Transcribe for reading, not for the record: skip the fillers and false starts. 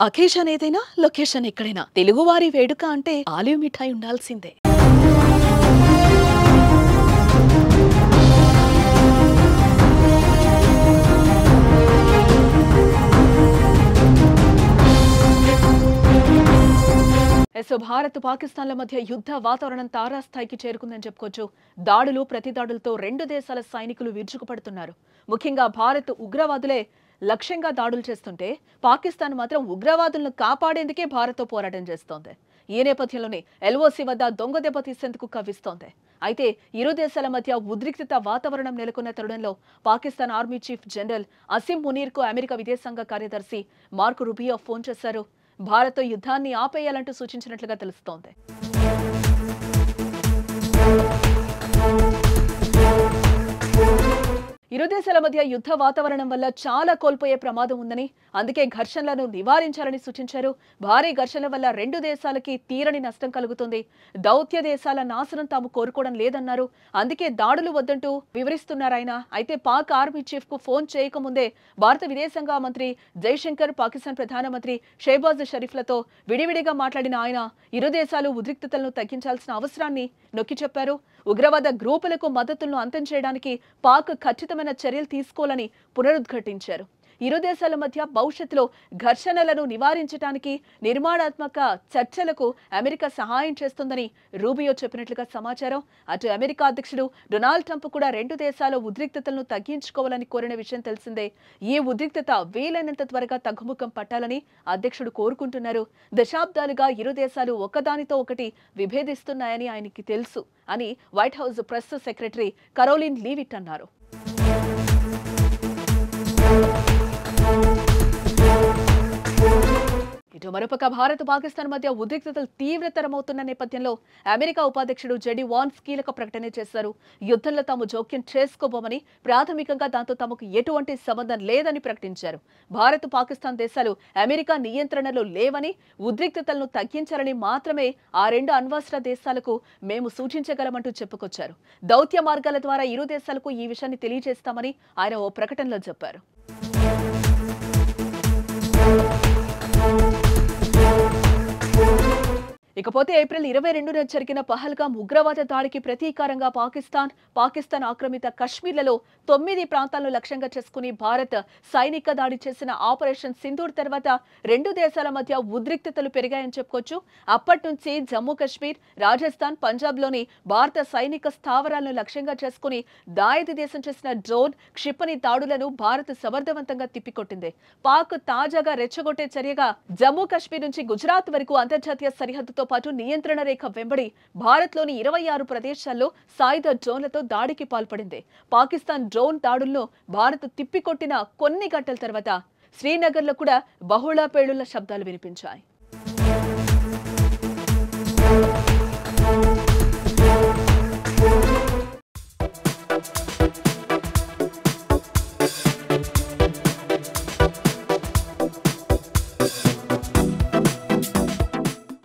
Occasion ఏదైనా location ఎక్కడైనా తెలుగువారి వేడుక అంటే ఆలివ్ మిఠాయి ఉండాల్సిందే. భారత్ పాకిస్తాన్ల మధ్య యుద్ధ వాతావరణం తారాస్థాయికి చేరుకుందని చెప్పుకోవచ్చు. దాడులు ప్రతిదాడులతో రెండు దేశాల సైనికులు విరుచుకుపడుతున్నారు. ముఖ్యంగా భారత్ ఉగ్రవాదులే లక్ష్యంగా దాడులు చేస్తుంటే పాకిస్తాన్ మాత్రం ఉగ్రవాదులను కాపాడేందుకే భారత్తో పోరాటం చేస్తోంది. ఈ నేపథ్యంలోనే ఎల్ఓసి వద్ద దొంగ దెబ్బ తీసేందుకు కవ్విస్తోంది. అయితే ఇరు దేశాల మధ్య ఉద్రిక్తత వాతావరణం నెలకొన్న తరుణంలో Pakistan army chief general Asim మునీర్కు అమెరికా విదేశాంగ కార్యదర్శి మార్కో రూబియో ఫోన్ చేశారు. భారత్తో యుద్ధాన్ని ఆపేయాలంటూ సూచించినట్లుగా తెలుస్తోంది. ఇరు దేశాల మధ్య యుద్ధ వాతావరణం వల్ల చాలా కోల్పోయే ప్రమాదం ఉందని, అందుకే ఘర్షణలను నివారించాలని సూచించారు. భారీ ఘర్షణల వల్ల రెండు దేశాలకి తీరని నష్టం కలుగుతుంది. దౌత్య దేశాల నాశనం తాము కోరుకోవడం లేదన్నారు. అందుకే దాడులు వద్దంటూ వివరిస్తున్నారాయన. అయితే పాక్ ఆర్మీ చీఫ్ కు ఫోన్ చేయకముందే భారత విదేశాంగ మంత్రి జైశంకర్, పాకిస్తాన్ ప్రధానమంత్రి షెహబాజ్ షరీఫ్లతో విడివిడిగా మాట్లాడిన ఆయన ఇరు దేశాలు ఉద్రిక్తతలను తగ్గించాల్సిన అవసరాన్ని నొక్కి చెప్పారు. ఉగ్రవాద గ్రూపులకు మద్దతులను అంతం చేయడానికి పాక్ ఖచ్చితమైన చర్యలు తీసుకోవాలని పునరుద్ఘాటించారు. ఇరు దేశాల మధ్య భవిష్యత్తులో ఘర్షణలను నివారించడానికి నిర్మాణాత్మక చర్చలకు అమెరికా సహాయం చేస్తుందని రూబియో చెప్పినట్లుగా సమాచారం. అటు అమెరికా అధ్యక్షుడు డొనాల్డ్ ట్రంప్ కూడా రెండు దేశాల ఉద్రిక్తతలను తగ్గించుకోవాలని కోరిన విషయం తెలిసిందే. ఈ ఉద్రిక్తత వీలైనంత త్వరగా తగ్గుముఖం పట్టాలని అధ్యక్షుడు కోరుకుంటున్నారు. దశాబ్దాలుగా ఇరు దేశాలు ఒకదానితో ఒకటి విభేదిస్తున్నాయని ఆయనకి తెలుసు అని white house press secretary Karoline Leavitt అన్నారు. ఇటు మరోపక్క భారత్ పాకిస్తాన్ మధ్య ఉద్రిక్తతలు తీవ్రతరమవుతున్న నేపథ్యంలో అమెరికా ఉపాధ్యక్షుడు జెడీ వాన్స్ కీలక ప్రకటన చేశారు. యుద్ధంలో తాము జోక్యం చేసుకోబోమని, ప్రాథమికంగా దాంతో తమకు ఎటువంటి సంబంధం లేదని ప్రకటించారు. భారత్ పాకిస్తాన్ దేశాలు అమెరికా నియంత్రణలో లేవని, ఉద్రిక్తతలను తగ్గించాలని మాత్రమే ఆ రెండు అణ్వస్త్ర దేశాలకు మేము సూచించగలమంటూ చెప్పుకొచ్చారు. దౌత్య మార్గాల ద్వారా ఇరు దేశాలకు ఈ విషయాన్ని తెలియజేస్తామని ఆయన ఓ ప్రకటనలో చెప్పారు. ఇకపోతే ఏప్రిల్ 22న జరిగిన పహల్గాం ఉగ్రవాద దాడికి ప్రతీకారంగా పాకిస్తాన్ ఆక్రమిత కశ్మీర్లలో 9 ప్రాంతాలను లక్ష్యంగా చేసుకుని భారత్ సైనిక దాడి చేసిన ఆపరేషన్ సింధూర్ తర్వాత రెండు దేశాల మధ్య ఉద్రిక్తతలు పెరిగాయని చెప్పుకోవచ్చు. అప్పటి నుంచి జమ్మూ కశ్మీర్, రాజస్థాన్, పంజాబ్లోని భారత సైనిక స్థావరాలను లక్ష్యంగా చేసుకుని దాయాది దేశం చేసిన డ్రోన్, క్షిపణి దాడులను భారత్ సమర్థవంతంగా తిప్పికొట్టింది. పాక్ తాజాగా రెచ్చగొట్టే చర్యగా జమ్మూ కశ్మీర్ నుంచి గుజరాత్ వరకు అంతర్జాతీయ సరిహద్దుతో పాటు నియంత్రణ రేఖ వెంబడి భారత్లోని 26 ప్రదేశాల్లో సాయుధ డ్రోన్లతో దాడికి పాల్పడింది. పాకిస్తాన్ డ్రోన్ దాడులను భారత్ తిప్పికొట్టిన కొన్ని గంటల తర్వాత శ్రీనగర్లో కూడా బహుళ పేలుళ్ల శబ్దాలు వినిపించాయి.